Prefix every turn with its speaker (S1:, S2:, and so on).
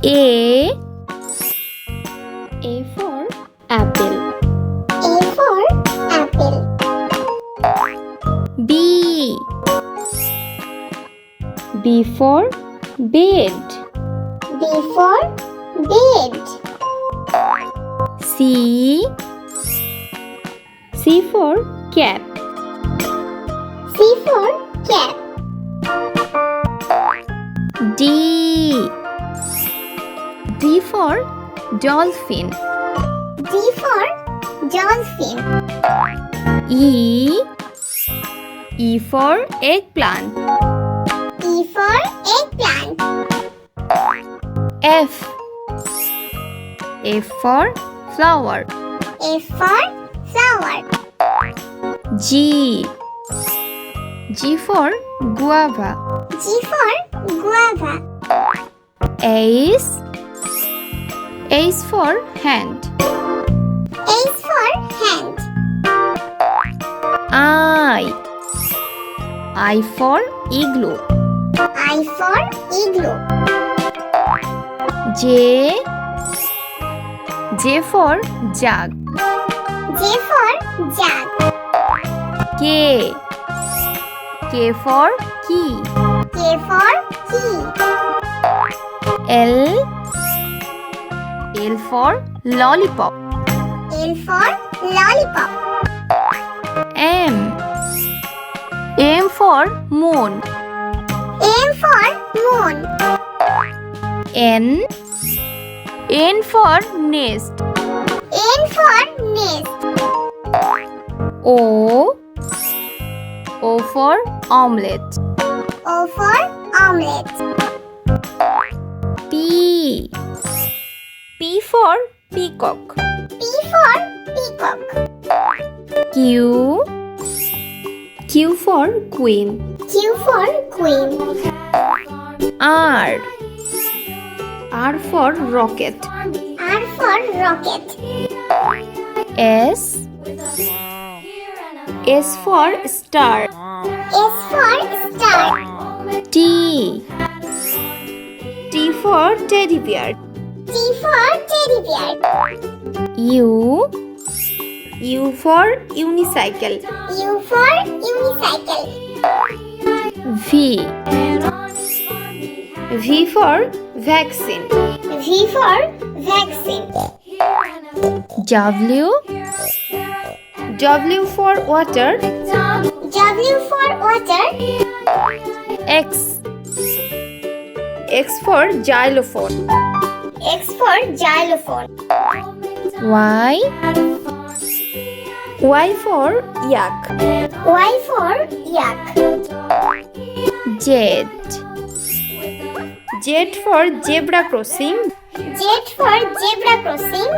S1: A for apple.
S2: A for apple.
S1: B for bed.
S2: B for bed.
S1: C for cap.
S2: C for cap.
S1: D for dolphin.
S2: D for dolphin.
S1: E for eggplant.
S2: E for eggplant.
S1: F for flower.
S2: F for flower.
S1: G for guava.
S2: G for guava.
S1: H for hand.
S2: H for hand.
S1: I for igloo.
S2: I for igloo.
S1: J for jug.
S2: J for jug.
S1: K for key.
S2: K for key.
S1: L for lollipop.
S2: L for lollipop.
S1: M for moon.
S2: M for moon.
S1: N for nest.
S2: N for nest.
S1: O for omelette.
S2: O for omelette.
S1: P for peacock.
S2: P for peacock.
S1: Q for queen.
S2: Q for queen.
S1: R for rocket.
S2: R for rocket.
S1: S for star.
S2: S for star.
S1: T for teddy bear.
S2: T for teddy bear.
S1: U for unicycle.
S2: U for unicycle.
S1: V for vaccine.
S2: V for vaccine.
S1: W for water.
S2: W for water.
S1: X for xylophone.
S2: X for xylophone.
S1: Y for yak.
S2: Y for yak.
S1: Z for zebra crossing.
S2: Z for zebra crossing.